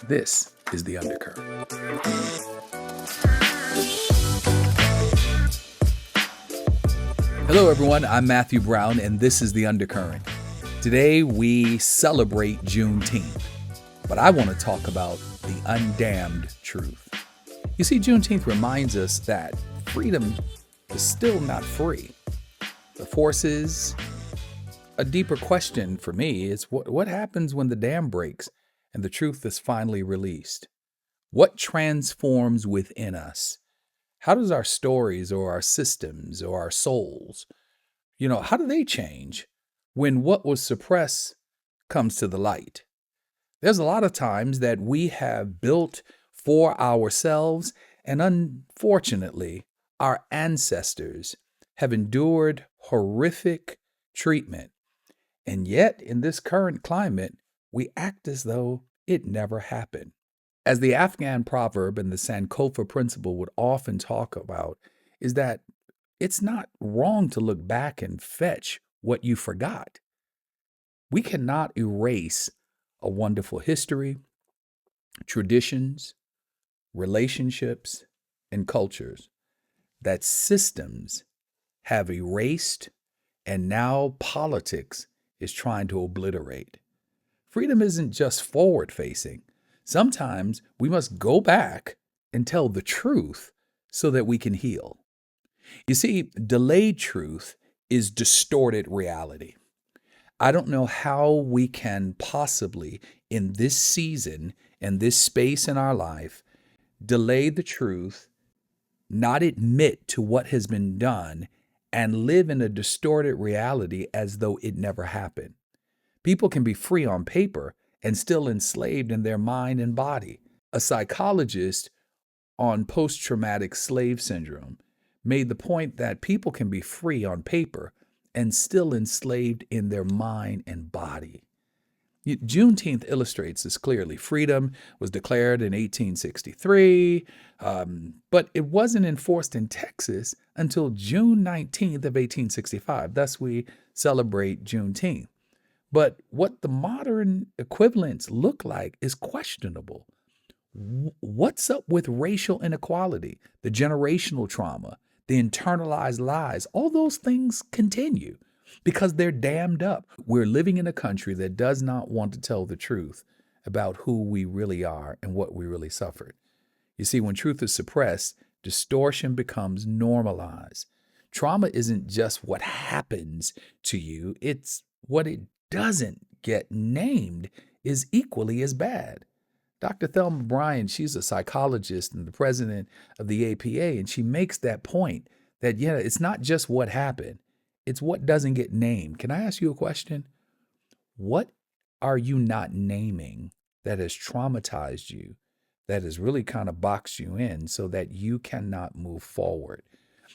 This is the Undercurrent. Hello, everyone. I'm Matthew Brown, and this is the Undercurrent. Today, we celebrate Juneteenth, but I want to talk about the undamned truth. You see, Juneteenth reminds us that freedom is still not free. The forces, a deeper question for me is what happens when the dam breaks and the truth is finally released? What transforms within us? How does our stories or our systems or our souls, how do they change when what was suppressed comes to the light? There's a lot of times that we have built for ourselves, and unfortunately, our ancestors have endured horrific treatment. And yet, in this current climate, we act as though it never happened. As the Afghan proverb and the Sankofa principle would often talk about, is that it's not wrong to look back and fetch what you forgot. We cannot erase a wonderful history, traditions, relationships, and cultures that systems have erased, and now politics is trying to obliterate. Freedom isn't just forward-facing. Sometimes we must go back and tell the truth so that we can heal. You see, delayed truth is distorted reality. I don't know how we can possibly, in this season and this space in our life, delay the truth, not admit to what has been done, and live in a distorted reality as though it never happened. People can be free on paper and still enslaved in their mind and body. A psychologist on post-traumatic slave syndrome made the point that people can be free on paper and still enslaved in their mind and body. Juneteenth illustrates this clearly. Freedom was declared in 1863, but it wasn't enforced in Texas until June 19th of 1865. Thus, we celebrate Juneteenth. But what the modern equivalents look like is questionable. What's up with racial inequality, the generational trauma, the internalized lies? All those things continue because they're dammed up. We're living in a country that does not want to tell the truth about who we really are and what we really suffered. You see, when truth is suppressed, distortion becomes normalized. Trauma isn't just what happens to you, it's what it doesn't get named is equally as bad. Dr. Thelma Bryan, she's a psychologist and the president of the APA, and she makes that point that, it's not just what happened, it's what doesn't get named. Can I ask you a question? What are you not naming that has traumatized you, that has really kind of boxed you in so that you cannot move forward,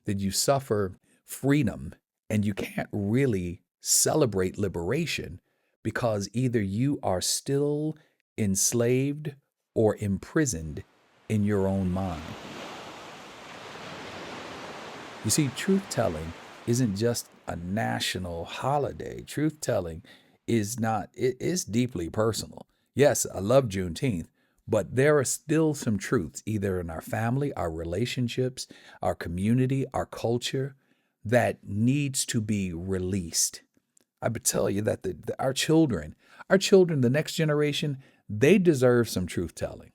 that you suffer freedom and you can't really celebrate liberation because either you are still enslaved or imprisoned in your own mind? You see, truth-telling isn't just a national holiday. Truth-telling is not, it is deeply personal. Yes, I love Juneteenth, but there are still some truths, either in our family, our relationships, our community, our culture, that needs to be released. I would tell you that our children, the next generation, they deserve some truth-telling.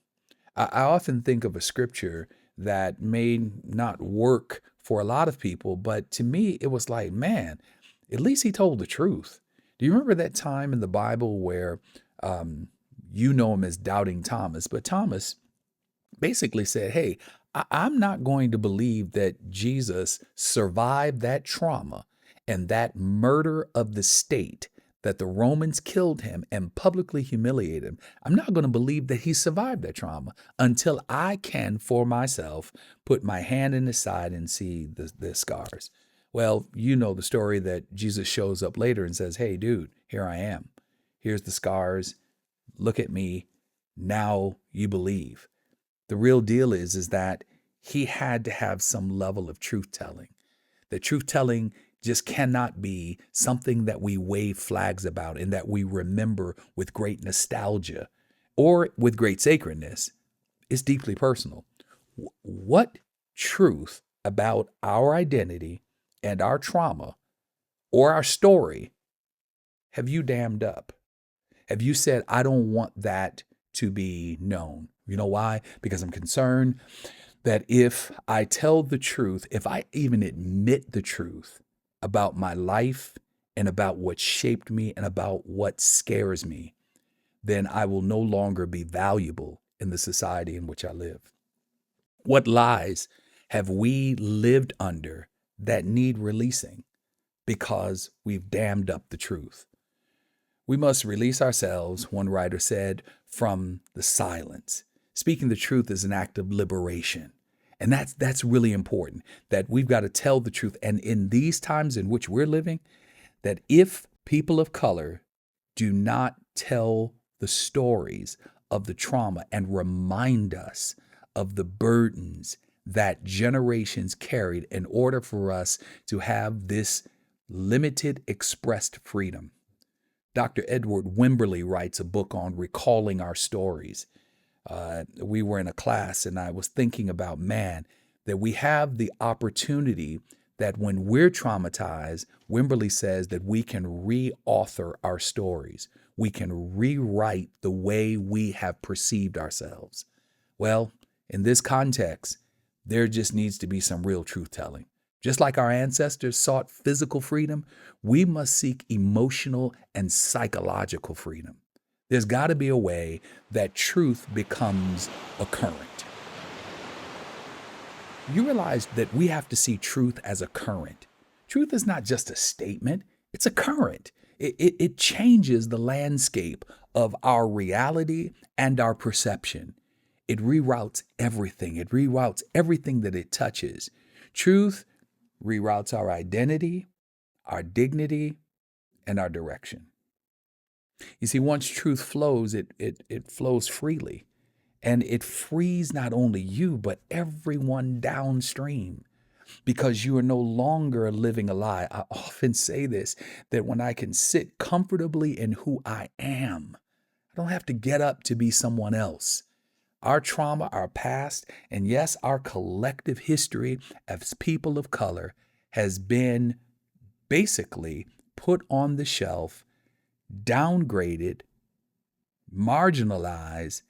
I often think of a scripture that may not work for a lot of people, but to me, it was like, man, at least he told the truth. Do you remember that time in the Bible where you know him as Doubting Thomas, but Thomas basically said, hey, I'm not going to believe that Jesus survived that trauma and that murder of the state, that the Romans killed him and publicly humiliated him. I'm not going to believe that he survived that trauma until I can, for myself, put my hand in his side and see the scars. Well, you know the story that Jesus shows up later and says, hey, dude, here I am. Here's the scars. Look at me. Now you believe. The real deal is that he had to have some level of truth-telling. The truth-telling just cannot be something that we wave flags about and that we remember with great nostalgia or with great sacredness, is deeply personal. What truth about our identity and our trauma or our story have you dammed up? Have you said, I don't want that to be known? You know why? Because I'm concerned that if I tell the truth, if I even admit the truth about my life and about what shaped me and about what scares me, then I will no longer be valuable in the society in which I live. What lies have we lived under that need releasing because we've dammed up the truth? We must release ourselves, one writer said, from the silence. Speaking the truth is an act of liberation. And that's really important, that we've got to tell the truth. And in these times in which we're living, that if people of color do not tell the stories of the trauma and remind us of the burdens that generations carried in order for us to have this limited expressed freedom. Dr. Edward Wimberly writes a book on recalling our stories. We were in a class and I was thinking about, man, that we have the opportunity that when we're traumatized, Wimberly says that we can reauthor our stories. We can rewrite the way we have perceived ourselves. Well, in this context, there just needs to be some real truth telling. Just like our ancestors sought physical freedom, we must seek emotional and psychological freedom. There's got to be a way that truth becomes a current. You realize that we have to see truth as a current. Truth is not just a statement, it's a current. It changes the landscape of our reality and our perception. It reroutes everything. It reroutes everything that it touches. Truth reroutes our identity, our dignity, and our direction. You see, once truth flows, it flows freely. And it frees not only you, but everyone downstream, because you are no longer living a lie. I often say this, that when I can sit comfortably in who I am, I don't have to get up to be someone else. Our trauma, our past, and yes, our collective history as people of color has been basically put on the shelf, downgraded, marginalized,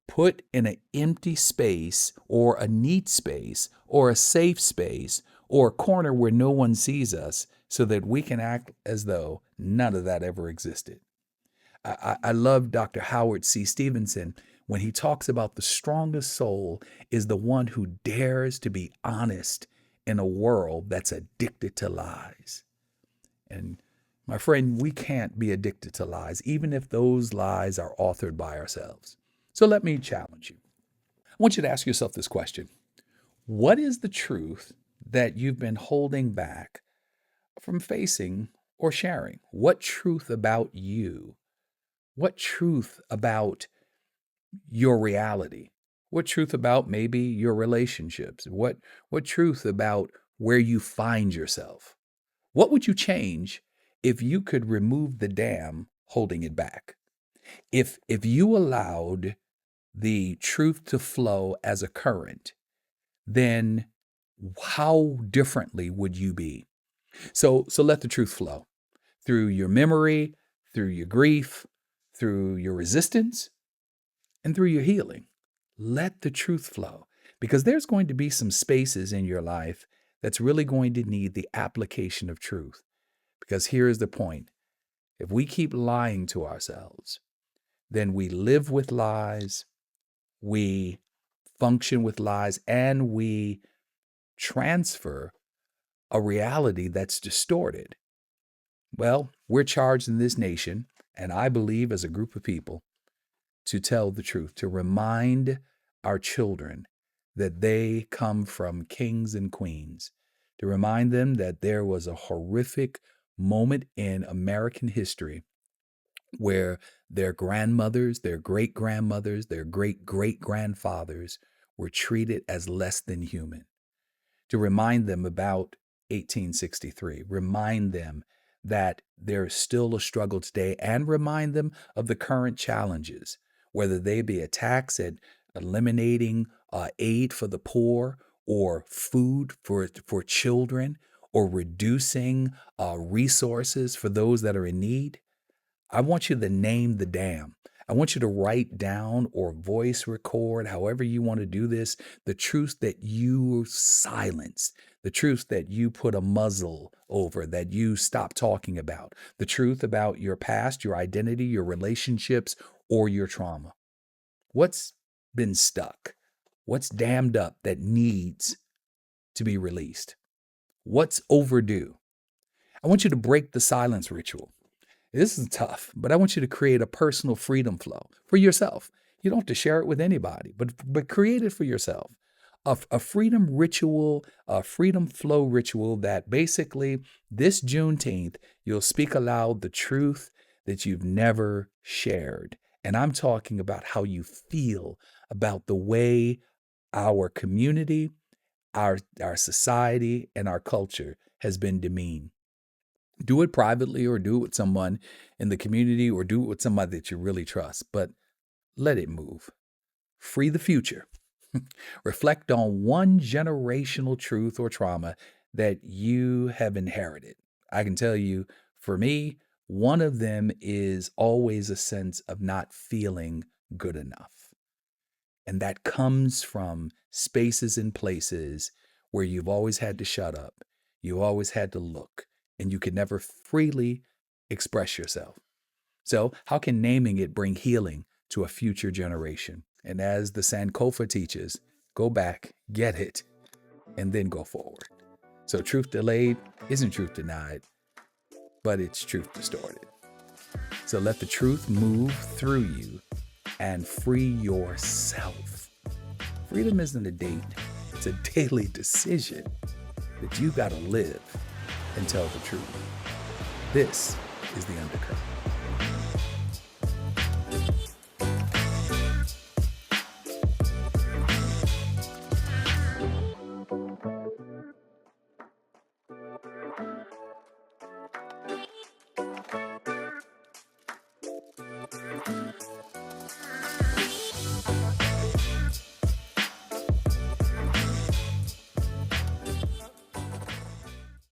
put in an empty space or a neat space or a safe space or a corner where no one sees us so that we can act as though none of that ever existed. I love Dr. Howard C. Stevenson when he talks about the strongest soul is the one who dares to be honest in a world that's addicted to lies. And my friend, we can't be addicted to lies, even if those lies are authored by ourselves. So let me challenge you. I want you to ask yourself this question. What is the truth that you've been holding back from facing or sharing? What truth about you? What truth about your reality? What truth about maybe your relationships? What truth about where you find yourself? What would you change if you could remove the dam holding it back? If you allowed the truth to flow as a current, then how differently would you be? So let the truth flow through your memory, through your grief, through your resistance, and through your healing. Let the truth flow, because there's going to be some spaces in your life that's really going to need the application of truth. Because here is the point. If we keep lying to ourselves, then we live with lies, we function with lies, and we transfer a reality that's distorted. Well, we're charged in this nation, and I believe as a group of people, to tell the truth, to remind our children that they come from kings and queens, to remind them that there was a horrific moment in American history where their grandmothers, their great grandmothers, their great great grandfathers were treated as less than human. To remind them about 1863, remind them that there is still a struggle today, and remind them of the current challenges. whether they be attacks at eliminating aid for the poor or food for children or reducing resources for those that are in need. I want you to name the dam. I want you to write down or voice record, however you want to do this, the truth that you silenced, the truth that you put a muzzle over, that you stopped talking about, the truth about your past, your identity, your relationships, or your trauma. What's been stuck? What's dammed up that needs to be released? What's overdue? I want you to break the silence ritual. This is tough, but I want you to create a personal freedom flow for yourself. You don't have to share it with anybody, but create it for yourself. A freedom ritual, a freedom flow ritual that basically this Juneteenth, you'll speak aloud the truth that you've never shared. And I'm talking about how you feel about the way our community, our society, and our culture has been demeaned. Do it privately or do it with someone in the community or do it with somebody that you really trust, but let it move. Free the future. Reflect on one generational truth or trauma that you have inherited. I can tell you, for me, one of them is always a sense of not feeling good enough. And that comes from spaces and places where you've always had to shut up. You always had to look, and you could never freely express yourself. So how can naming it bring healing to a future generation? And as the Sankofa teaches, go back, get it, and then go forward. So truth delayed isn't truth denied, but it's truth distorted. So let the truth move through you and free yourself. Freedom isn't a date. It's a daily decision that you got to live and tell the truth. This is the Undercurrent.